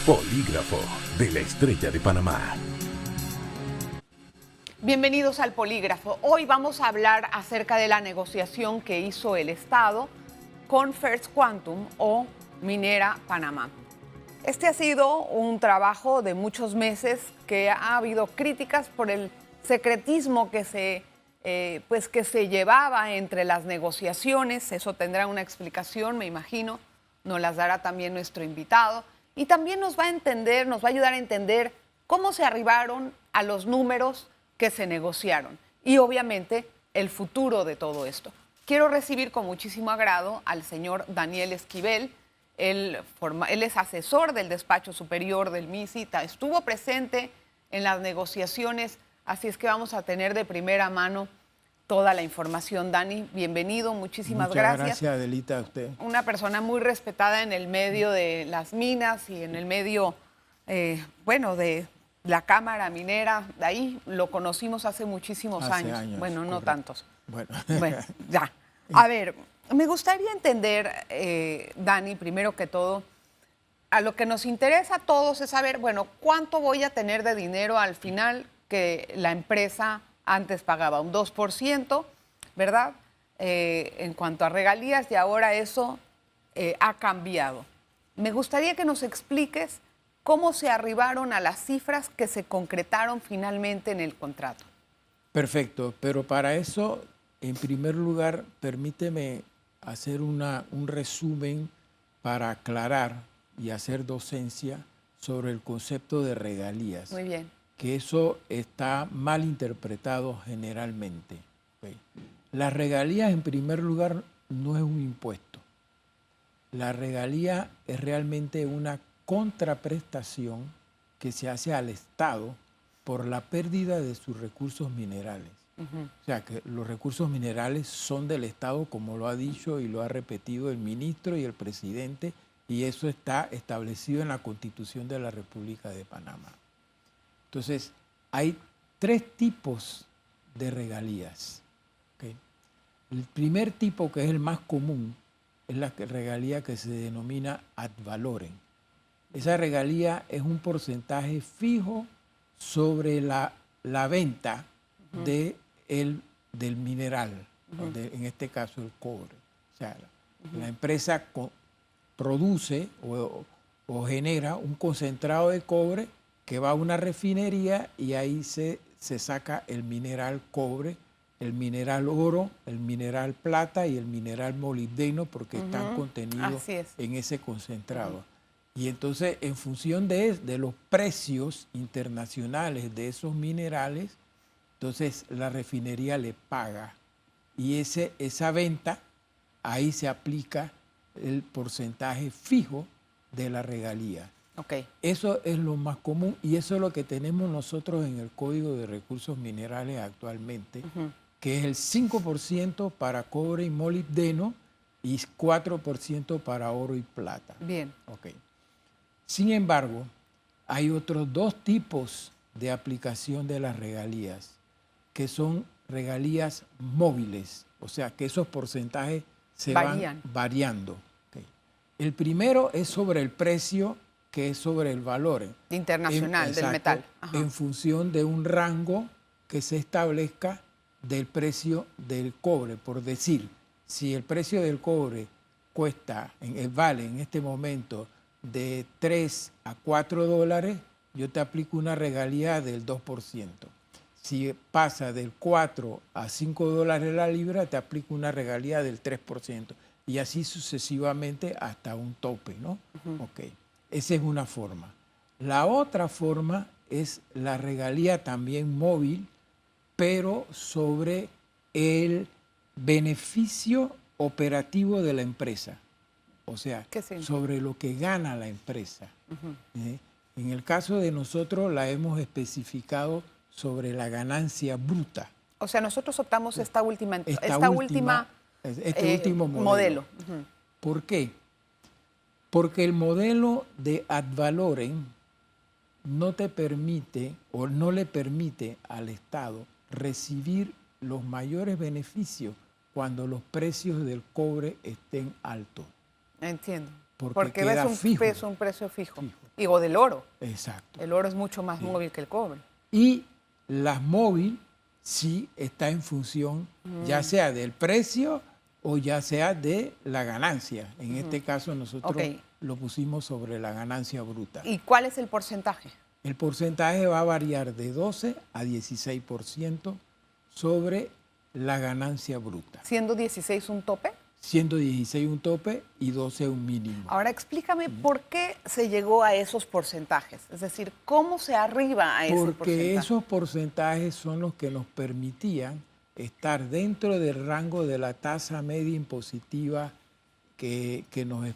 Polígrafo de la Estrella de Panamá. Bienvenidos al Polígrafo. Hoy vamos a hablar acerca de la negociación que hizo el Estado con First Quantum o Minera Panamá. Este ha sido un trabajo de muchos meses que ha habido críticas por el secretismo que se llevaba entre las negociaciones. Eso tendrá una explicación, me imagino. Nos las dará también nuestro invitado. Y también nos va a ayudar a entender cómo se arribaron a los números que se negociaron y obviamente el futuro de todo esto. Quiero recibir con muchísimo agrado al señor Daniel Esquivel. Él es asesor del despacho superior del MISI, estuvo presente en las negociaciones, así es que vamos a tener de primera mano toda la información. Dani, bienvenido, muchísimas gracias. Muchas gracias, Adelita, a usted. Una persona muy respetada en el medio de las minas y en el medio, de la Cámara Minera. De ahí lo conocimos hace muchísimos años. Bueno, no tantos. Bueno, ya. A ver, me gustaría entender, Dani, primero que todo, a lo que nos interesa a todos es saber, bueno, cuánto voy a tener de dinero al final que la empresa antes pagaba un 2%, ¿verdad? En cuanto a regalías, y ahora eso ha cambiado. Me gustaría que nos expliques cómo se arribaron a las cifras que se concretaron finalmente en el contrato. Perfecto, pero para eso, en primer lugar, permíteme hacer un resumen para aclarar y hacer docencia sobre el concepto de regalías. Muy bien. Que eso está mal interpretado generalmente. ¿Okay? Las regalías, en primer lugar, no es un impuesto. La regalía es realmente una contraprestación que se hace al Estado por la pérdida de sus recursos minerales. O sea, que los recursos minerales son del Estado, como lo ha dicho y lo ha repetido el ministro y el presidente, y eso está establecido en la Constitución de la República de Panamá. Entonces, hay tres tipos de regalías. ¿Okay? El primer tipo, que es el más común, es la regalía que se denomina ad valorem. Esa regalía es un porcentaje fijo sobre la venta del mineral, en este caso el cobre. O sea, la empresa produce o genera un concentrado de cobre que va a una refinería y ahí se saca el mineral cobre, el mineral oro, el mineral plata y el mineral molibdeno, porque están contenidos en ese concentrado. Y entonces, en función de los precios internacionales de esos minerales, entonces la refinería le paga. Y esa venta, ahí se aplica el porcentaje fijo de la regalía. Okay. Eso es lo más común y eso es lo que tenemos nosotros en el Código de Recursos Minerales actualmente, que es el 5% para cobre y molibdeno y 4% para oro y plata. Bien. Okay. Sin embargo, hay otros dos tipos de aplicación de las regalías, que son regalías móviles, o sea, que esos porcentajes se van variando. Okay. El primero es sobre el precio, que es sobre el valor internacional del metal. Ajá. En función de un rango que se establezca del precio del cobre. Por decir, si el precio del cobre vale en este momento de 3 a 4 dólares, yo te aplico una regalía del 2%. Si pasa del 4 a 5 dólares la libra, te aplico una regalía del 3%. Y así sucesivamente hasta un tope, ¿no? Okay. Esa es una forma. La otra forma es la regalía también móvil, pero sobre el beneficio operativo de la empresa. O sea, sobre lo que gana la empresa. En el caso de nosotros la hemos especificado sobre la ganancia bruta. O sea, nosotros optamos este último modelo. ¿Por qué? Porque el modelo de ad valorem no te permite o no le permite al Estado recibir los mayores beneficios cuando los precios del cobre estén altos. Entiendo. Porque queda fijo. es un precio fijo. Digo, del oro. Exacto. El oro es mucho más móvil que el cobre. Y las móvil sí está en función ya sea del precio o ya sea de la ganancia. En este caso nosotros lo pusimos sobre la ganancia bruta. ¿Y cuál es el porcentaje? El porcentaje va a variar de 12 a 16% sobre la ganancia bruta. ¿Siendo 16 un tope? Siendo 16 un tope y 12 un mínimo. Ahora explícame por qué se llegó a esos porcentajes. Es decir, ¿cómo se arriba a ese porcentaje? Porque esos porcentajes son los que nos permitían estar dentro del rango de la tasa media impositiva que nos han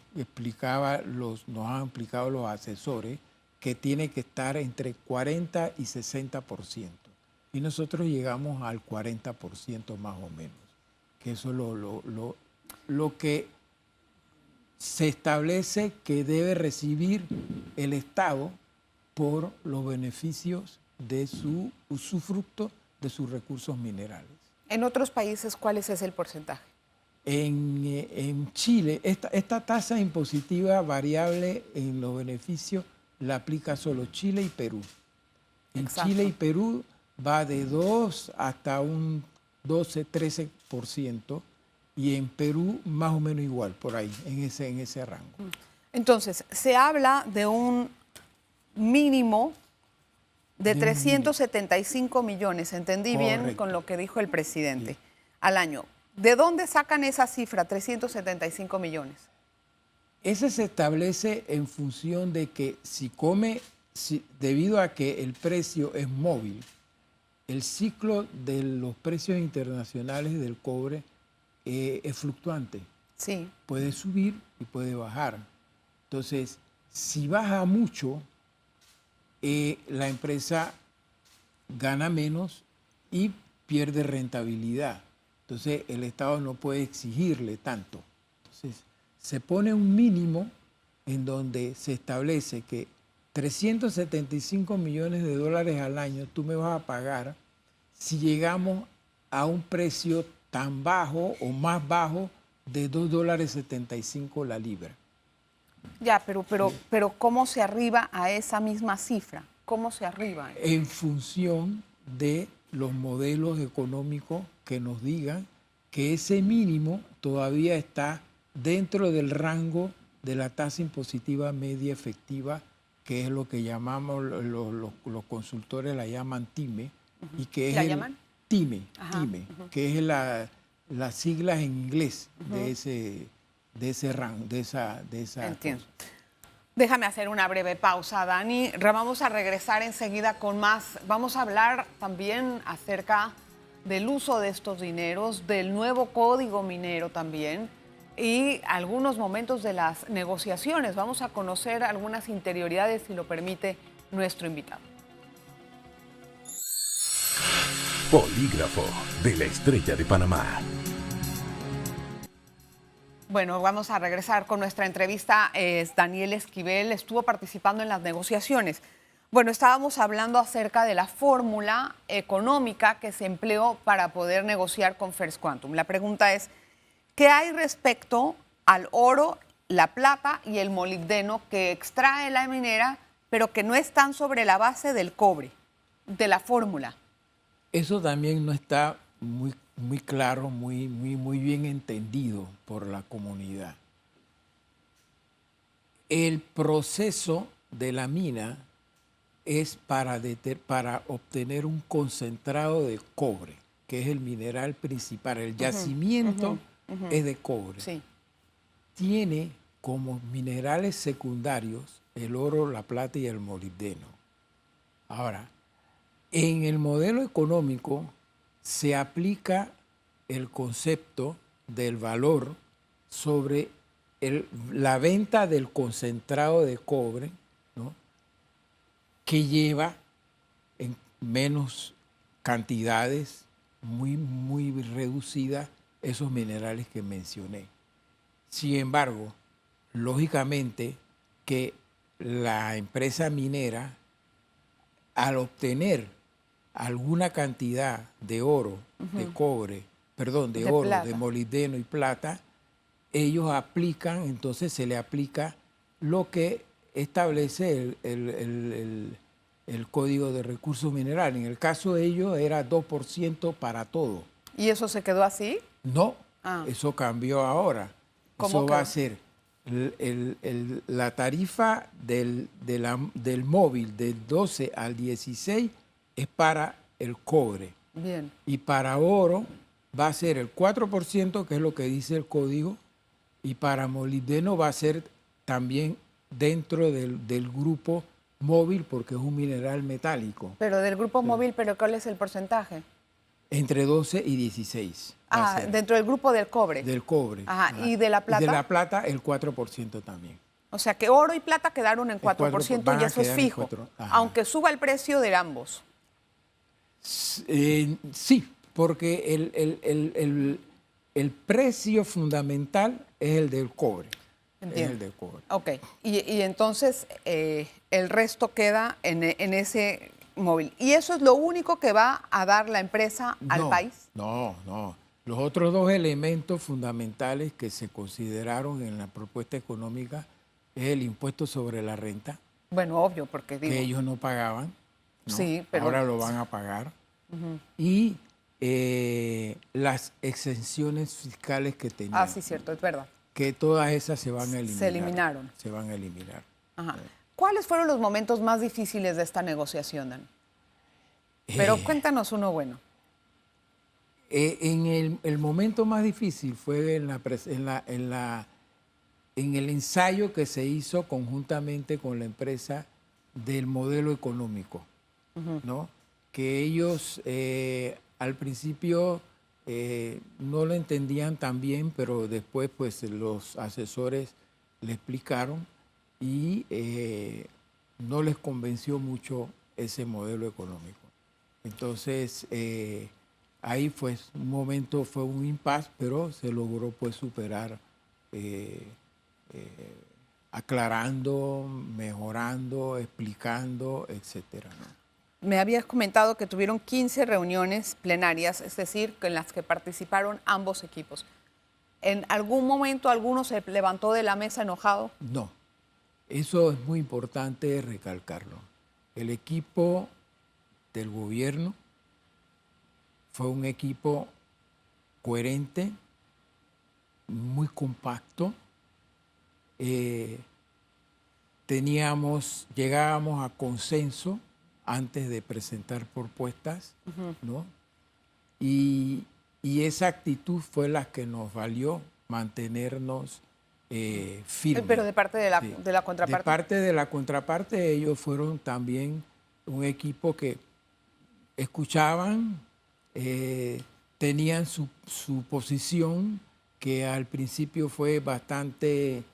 explicado los asesores, que tiene que estar entre 40 y 60%. Y nosotros llegamos al 40% más o menos, que eso es lo que se establece que debe recibir el Estado por los beneficios de su usufructo de sus recursos minerales. En otros países, ¿cuál es ese el porcentaje? En Chile, esta tasa impositiva variable en los beneficios la aplica solo Chile y Perú. En Chile y Perú va de 2 hasta un 12-13%, y en Perú más o menos igual, por ahí, en ese rango. Entonces, se habla de un mínimo de 375 millones, entendí bien con lo que dijo el presidente, al año. ¿De dónde sacan esa cifra, 375 millones? Ese se establece en función de que debido a que el precio es móvil, el ciclo de los precios internacionales del cobre es fluctuante. Sí. Puede subir y puede bajar. Entonces, si baja mucho, la empresa gana menos y pierde rentabilidad. Entonces, el Estado no puede exigirle tanto. Entonces, se pone un mínimo en donde se establece que 375 millones de dólares al año tú me vas a pagar si llegamos a un precio tan bajo o más bajo de $2.75 la libra. Ya, pero ¿cómo se arriba a esa misma cifra? ¿Cómo se arriba? En función de los modelos económicos que nos digan que ese mínimo todavía está dentro del rango de la tasa impositiva media efectiva, que es lo que llamamos, los consultores la llaman TIME, y que es ¿La llaman? TIME, que es las siglas en inglés de ese rango, de esa Entiendo. cosa. Déjame hacer una breve pausa, Dani. Vamos a regresar enseguida con más. Vamos a hablar también acerca del uso de estos dineros, del nuevo código minero también y algunos momentos de las negociaciones. Vamos a conocer algunas interioridades, si lo permite nuestro invitado. Polígrafo de la Estrella de Panamá. Bueno, vamos a regresar con nuestra entrevista. Daniel Esquivel estuvo participando en las negociaciones. Bueno, estábamos hablando acerca de la fórmula económica que se empleó para poder negociar con First Quantum. La pregunta es, ¿qué hay respecto al oro, la plata y el molibdeno que extrae la minera, pero que no están sobre la base del cobre, de la fórmula? Eso también no está muy claro, muy bien entendido por la comunidad. El proceso de la mina es para obtener un concentrado de cobre, que es el mineral principal. El yacimiento es de cobre. Sí. Tiene como minerales secundarios el oro, la plata y el molibdeno. Ahora, en el modelo económico se aplica el concepto del valor sobre la venta del concentrado de cobre, ¿no?, que lleva en menos cantidades, muy reducidas, esos minerales que mencioné. Sin embargo, lógicamente que la empresa minera, al obtener alguna cantidad de oro, de cobre, de oro, plata, de molibdeno y plata, ellos aplican, entonces se le aplica lo que establece el Código de Recursos Minerales. En el caso de ellos era 2% para todo. ¿Y eso se quedó así? No, Ah. eso cambió ahora. ¿Cómo Eso va quedó? a ser la tarifa del móvil del 12 al 16 es para el cobre. Bien. Y para oro va a ser el 4%, que es lo que dice el código, y para molibdeno va a ser también dentro del grupo móvil, porque es un mineral metálico, Pero del grupo móvil, ¿pero cuál es el porcentaje? entre 12 y 16. Va a ser Dentro del grupo del cobre. del cobre. Ajá, Ajá. ¿y de la plata? Y de la plata, el 4% también. O sea que oro y plata quedaron en 4% 4% van y a eso es quedar en fijo, 4. Ajá. aunque suba el precio de ambos. Sí, porque el precio fundamental es el del cobre. Entiendo. Es el del cobre. Ok, y entonces el resto queda en ese móvil. ¿Y eso es lo único que va a dar la empresa al país? No. Los otros dos elementos fundamentales que se consideraron en la propuesta económica es el impuesto sobre la renta, Bueno, obvio, porque digo... que ellos no pagaban, ¿no? Sí, pero... Ahora lo van a pagar. Y las exenciones fiscales que tenían. Ah, sí, cierto, es verdad. Que todas esas se van a eliminar. Se eliminaron. Se van a eliminar. Ajá. ¿Cuáles fueron los momentos más difíciles de esta negociación, Dan? Pero cuéntanos uno bueno. En el momento más difícil fue en el ensayo que se hizo conjuntamente con la empresa del modelo económico, ¿no? Que ellos al principio no lo entendían tan bien, pero después pues los asesores le explicaron y no les convenció mucho ese modelo económico. Entonces ahí pues un momento fue un impasse, pero se logró pues superar aclarando, mejorando, explicando, etcétera, ¿no? Me habías comentado que tuvieron 15 reuniones plenarias, es decir, en las que participaron ambos equipos. ¿En algún momento alguno se levantó de la mesa enojado? No, eso es muy importante recalcarlo. El equipo del gobierno fue un equipo coherente, muy compacto. Llegábamos a consenso antes de presentar propuestas, ¿no? Y esa actitud fue la que nos valió mantenernos firmes. Pero de parte de Sí. de la contraparte. De parte de la contraparte, ellos fueron también un equipo que escuchaban, tenían su posición, que al principio fue bastante,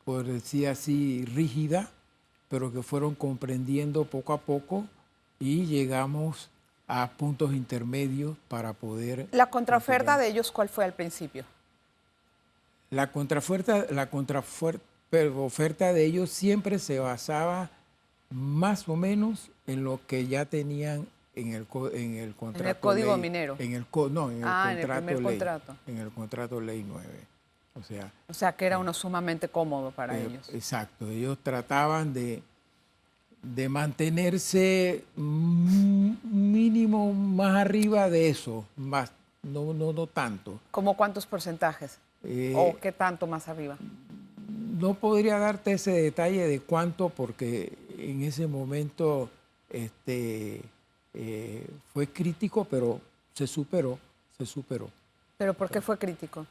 por decir así, rígida, pero que fueron comprendiendo poco a poco y llegamos a puntos intermedios para poder... ¿La contraoferta de ellos cuál fue al principio? La contraoferta de ellos siempre se basaba más o menos en lo que ya tenían en el contrato. En el código ley, minero. En el primer ley, contrato. En el contrato ley 9. O sea, que era uno sumamente cómodo para ellos. Exacto. Ellos trataban de mantenerse mínimo más arriba de eso, más, no tanto. ¿Cómo cuántos porcentajes? ¿O qué tanto más arriba? No podría darte ese detalle de cuánto, porque en ese momento fue crítico, pero se superó. ¿Pero por qué fue crítico?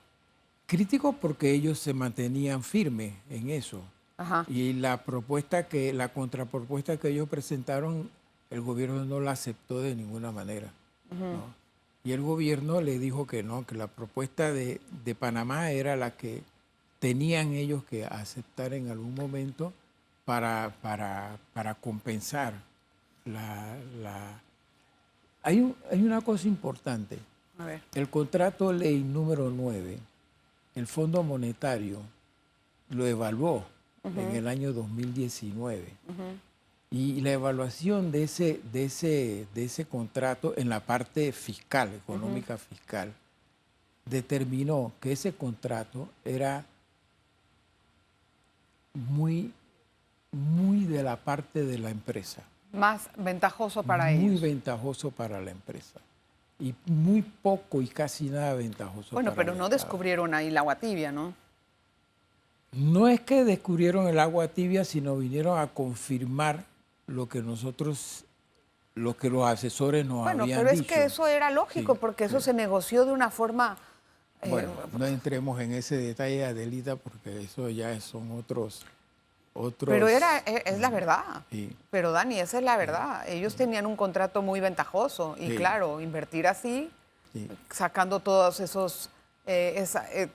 Crítico porque ellos se mantenían firmes en eso. Ajá. Y la contrapropuesta que ellos presentaron, el gobierno no la aceptó de ninguna manera, ¿no? Y el gobierno le dijo que no, que la propuesta de Panamá era la que tenían ellos que aceptar en algún momento para compensar Hay una cosa importante. A ver. El contrato ley número 9, el Fondo Monetario lo evaluó en el año 2019. Y la evaluación de ese contrato en la parte fiscal, económica fiscal, determinó que ese contrato era muy, muy de la parte de la empresa. Más ventajoso para Muy ellos. ventajoso para la empresa. Y muy poco y casi nada ventajoso Bueno, para pero el no Estado. descubrieron ahí el agua tibia, ¿no? No es que descubrieron el agua tibia, sino vinieron a confirmar lo que nosotros, lo que los asesores nos Bueno, habían pero es dicho. que eso era lógico, Sí, porque eso sí. se negoció de una forma... Bueno, no entremos en ese detalle, Adelita, porque eso ya son otros. pero es la verdad. Sí. Pero Dani, esa es la verdad. Ellos tenían un contrato muy ventajoso y Sí. claro, invertir así, Sí. sacando todos esos,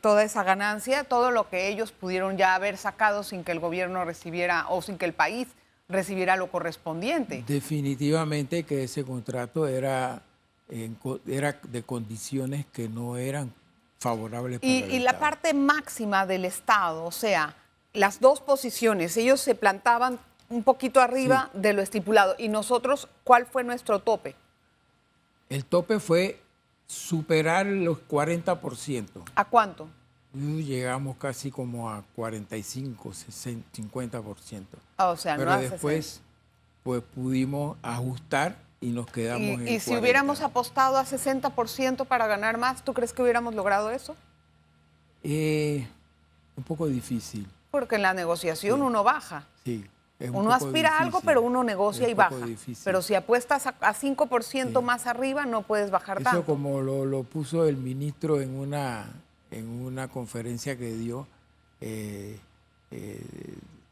toda esa ganancia, todo lo que ellos pudieron ya haber sacado sin que el gobierno recibiera o sin que el país recibiera lo correspondiente. Definitivamente que ese contrato era de condiciones que no eran favorables para el Y la Estado. parte máxima del Estado, o sea, las dos posiciones, ellos se plantaban un poquito arriba de lo estipulado. Y nosotros, ¿cuál fue nuestro tope? El tope fue superar los 40%. ¿A cuánto? Llegamos casi como a 45, 60, 50%. O sea, Pero no a después pues pudimos ajustar y nos quedamos en el y si 40. hubiéramos apostado a 60% para ganar más, ¿tú crees que hubiéramos logrado eso? Un poco difícil, Porque en la negociación Sí. uno baja. sí. Es un Uno poco aspira a algo, difícil. pero uno negocia Es y un poco baja. difícil. Pero si apuestas a 5% Sí. más arriba, no puedes bajar Eso tanto. como lo puso el ministro en una conferencia que dio en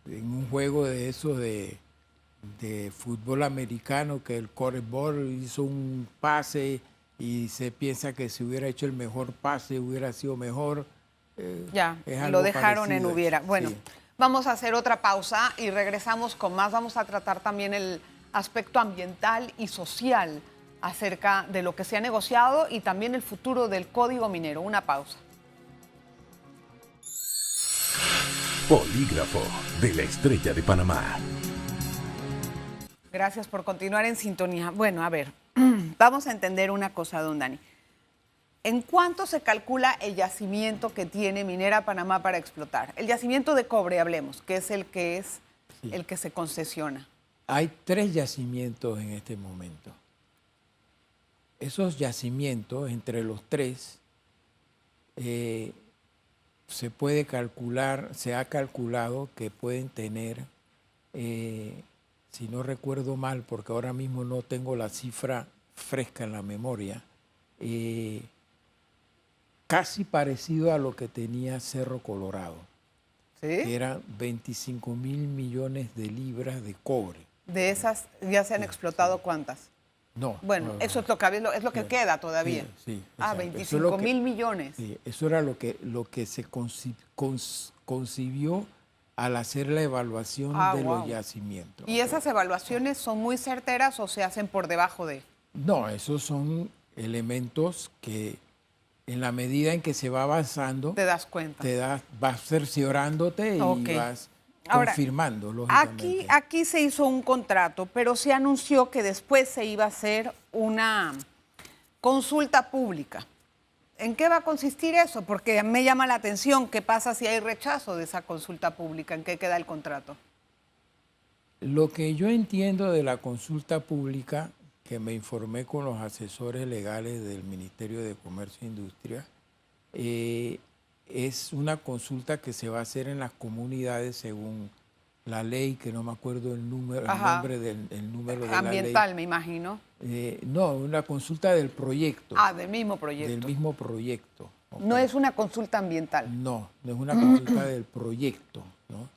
un juego de esos de fútbol americano, que el quarterback hizo un pase y se piensa que si hubiera hecho el mejor pase hubiera sido mejor. Ya, Es lo algo dejaron en parecido. hubiera. Bueno, Sí. vamos a hacer otra pausa y regresamos con más. Vamos a tratar también el aspecto ambiental y social acerca de lo que se ha negociado y también el futuro del Código Minero. Una pausa. Polígrafo de la Estrella de Panamá. Gracias por continuar en sintonía. Bueno, a ver, vamos a entender una cosa, don Dani. ¿En cuánto se calcula el yacimiento que tiene Minera Panamá para explotar? El yacimiento de cobre, hablemos, que es Sí. el que se concesiona. Hay 3 yacimientos en este momento. Esos yacimientos, entre los 3, se puede calcular, se ha calculado que pueden tener, si no recuerdo mal, porque ahora mismo no tengo la cifra fresca en la memoria, casi parecido a lo que tenía Cerro Colorado, que ¿Sí? eran 25 mil millones de libras de cobre. De esas ya se han explotado cuántas. No. Bueno, no, eso no. es lo que Sí, queda todavía. sí, sí, Ah, exacto. Eso es 25 lo que- mil millones. Sí, eso era lo que se concibió al hacer la evaluación de Wow. los yacimientos. ¿Y esas evaluaciones son muy certeras o se hacen por debajo de? No, esos son elementos que en la medida en que se va avanzando, ¿Te das cuenta? vas cerciorándote y Ok. vas Ahora, confirmando, lógicamente. Aquí se hizo un contrato, pero se anunció que después se iba a hacer una consulta pública. ¿En qué va a consistir eso? Porque me llama la atención qué pasa si hay rechazo de esa consulta pública, ¿en qué queda el contrato? Lo que yo entiendo de la consulta pública, que me informé con los asesores legales del Ministerio de Comercio e Industria, es una consulta que se va a hacer en las comunidades según la ley, que no me acuerdo el número, el Ajá. nombre el número de Ambiental, la me imagino. ley. No, una consulta del proyecto. Ah, del mismo proyecto. Del mismo proyecto. ¿ok? No es una consulta ambiental. No, no es una consulta del proyecto, ¿no?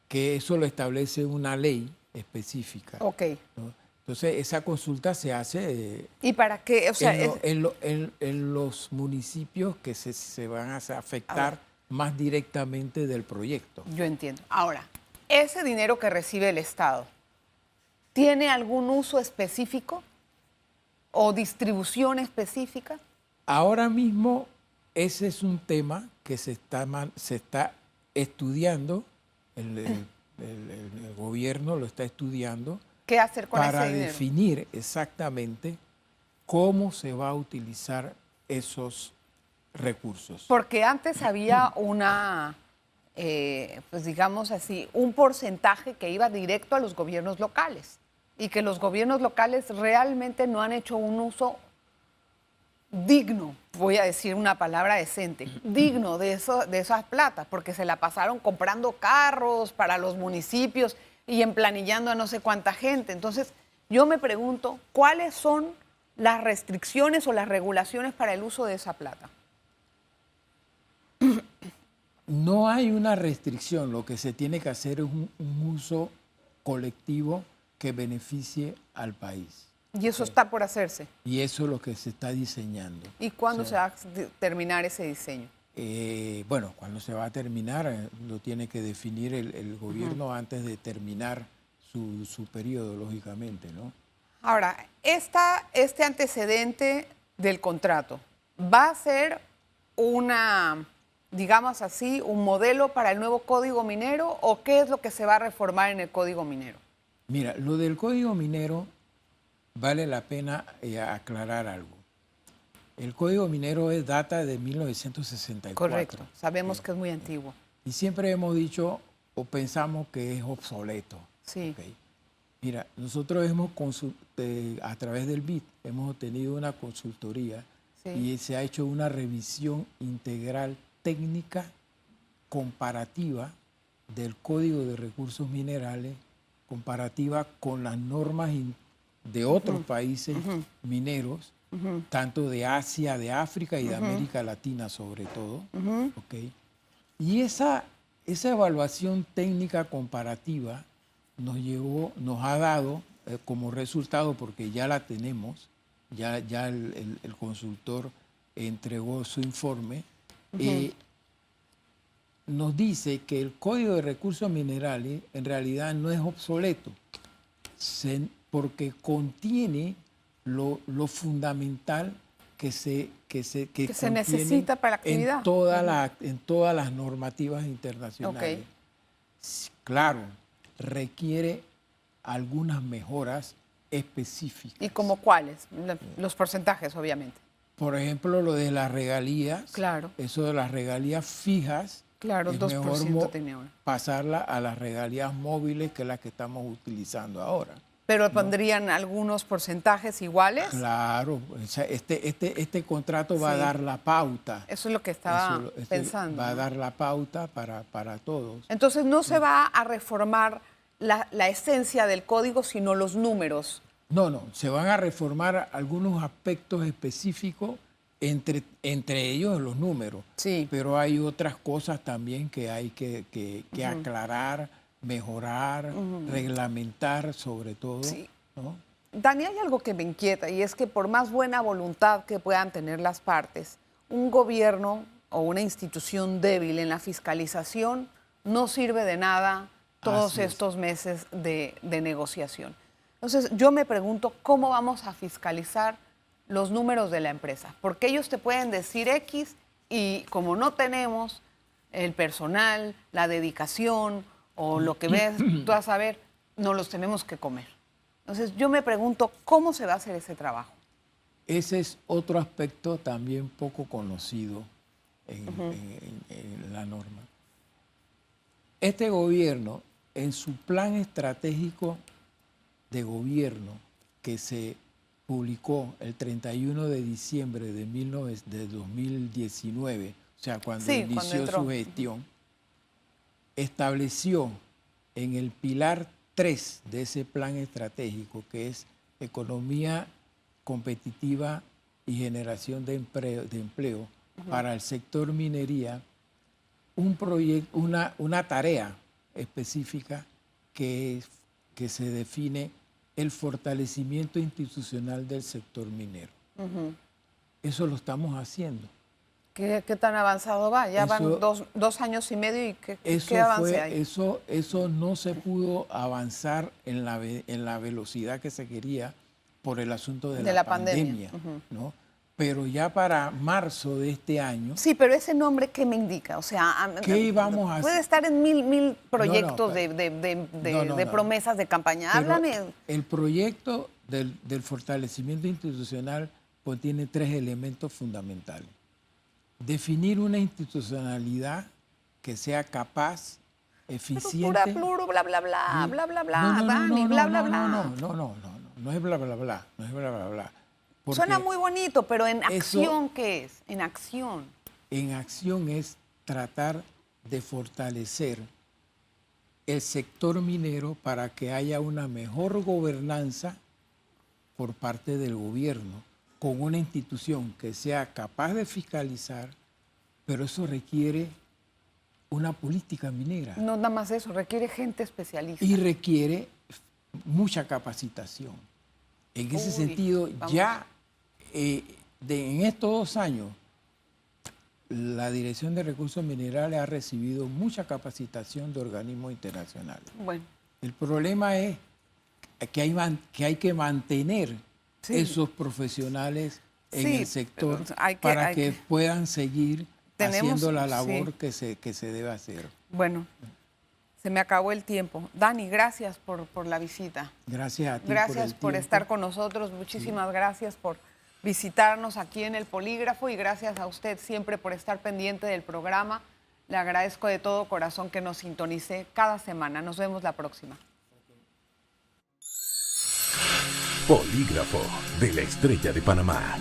Que eso lo establece una ley específica. Ok. ¿no? Entonces, esa consulta se hace ¿Y para qué? O sea, en los municipios que se van a afectar más directamente del proyecto. yo entiendo. Ahora, ese dinero que recibe el Estado, ¿tiene algún uso específico o distribución específica? Ahora mismo, ese es un tema que se está estudiando, el gobierno lo está estudiando, ¿Qué hacer con para ese dinero? definir exactamente cómo se va a utilizar esos recursos. Porque antes había una pues digamos así, un porcentaje que iba directo a los gobiernos locales y que los gobiernos locales realmente no han hecho un uso digno, voy a decir una palabra decente, digno de esas platas, porque se la pasaron comprando carros para los municipios y emplanillando a no sé cuánta gente. Entonces, yo me pregunto, ¿cuáles son las restricciones o las regulaciones para el uso de esa plata? No hay una restricción, lo que se tiene que hacer es un uso colectivo que beneficie al país. Y eso está por hacerse. Y eso es lo que se está diseñando. ¿Y cuándo O sea, se va a terminar ese diseño? Bueno, cuando se va a terminar, lo tiene que definir el gobierno antes de terminar su periodo, lógicamente, ¿no? Ahora, este antecedente del contrato, ¿va a ser digamos así, un modelo para el nuevo Código Minero o qué es lo que se va a reformar en el Código Minero? Mira, lo del Código Minero vale la pena aclarar algo. El Código Minero data de 1964. Correcto, sabemos que es muy antiguo. Y siempre hemos dicho o pensamos que es obsoleto. Sí. ¿Okay? Mira, nosotros a través del BID hemos tenido una consultoría y se ha hecho una revisión integral técnica comparativa del Código de Recursos Minerales, comparativa con las normas de otros países mineros, tanto de Asia, de África y de América Latina sobre todo. ¿Okay? Y esa evaluación técnica comparativa nos ha dado como resultado, porque ya la tenemos, ya el consultor entregó su informe, nos dice que el Código de Recursos Minerales en realidad no es obsoleto, porque contiene lo fundamental que se necesita para la actividad. En todas las normativas internacionales. Okay. Claro, requiere algunas mejoras específicas. ¿Y como cuáles? Los porcentajes, obviamente. Por ejemplo, lo de las regalías. Claro. Eso de las regalías fijas. Claro, es 2% mejor tenía ahora. pasarla a las regalías móviles, que es la que estamos utilizando ahora. ¿Pero pondrían algunos porcentajes iguales? Claro, o sea, este contrato va a dar la pauta. Eso es lo que estaba pensando. Va a dar la pauta para todos. Entonces no se va a reformar la esencia del código, sino los números. No, se van a reformar algunos aspectos específicos, entre ellos los números. Sí. Pero hay otras cosas también que hay que aclarar, mejorar, reglamentar sobre todo. Sí. ¿No? Dani, hay algo que me inquieta y es que por más buena voluntad que puedan tener las partes, un gobierno o una institución débil en la fiscalización no sirve de nada todos estos meses de negociación. Entonces, yo me pregunto cómo vamos a fiscalizar los números de la empresa, porque ellos te pueden decir X y como no tenemos el personal, la dedicación o lo que ves tú a saber, no los tenemos que comer. Entonces, yo me pregunto cómo se va a hacer ese trabajo. Ese es otro aspecto también poco conocido en la norma. Este gobierno, en su plan estratégico de gobierno que se publicó el 31 de diciembre de 2019, o sea, cuando inició su gestión, estableció en el pilar 3 de ese plan estratégico, que es economía competitiva y generación de empleo para el sector minería, una tarea específica que se define el fortalecimiento institucional del sector minero. Eso lo estamos haciendo. ¿Qué tan avanzado va? Ya van dos años y medio y ¿qué avance hay? Eso no se pudo avanzar en la velocidad que se quería por el asunto de la pandemia. ¿No? Pero ya para marzo de este año... Sí, pero ese nombre, ¿qué me indica? O sea, ¿qué íbamos a hacer? Puede estar en mil proyectos de promesas de campaña. Pero háblame. El proyecto del fortalecimiento institucional contiene 3 elementos fundamentales. Definir una institucionalidad que sea capaz, eficiente. Pura, pluro, bla, bla, bla, bla, bla, bla, No, no, Dani, no, bla, no, bla, no, bla. no es bla, bla, bla, no es bla, bla, bla. Porque Suena muy bonito, pero en eso- acción, ¿qué es? En acción. en acción es tratar de fortalecer el sector minero para que haya una mejor gobernanza por parte del gobierno, con una institución que sea capaz de fiscalizar, pero eso requiere una política minera No nada más eso, requiere gente especialista. y requiere mucha capacitación. En ese Uy, sentido, vamos. ya en estos 2 años, la Dirección de Recursos Minerales ha recibido mucha capacitación de organismos internacionales. Bueno, El problema es que hay que mantener Sí. esos profesionales en Sí, el sector pero hay para que- que puedan seguir Tenemos- haciendo la sí. labor que se debe hacer. bueno, se me acabó el tiempo. Dani, gracias por la visita. Gracias a ti Gracias por tiempo. estar con nosotros. Muchísimas gracias por visitarnos aquí en el Polígrafo y gracias a usted siempre por estar pendiente del programa. Le agradezco de todo corazón que nos sintonice cada semana. Nos vemos la próxima. Polígrafo de la Estrella de Panamá.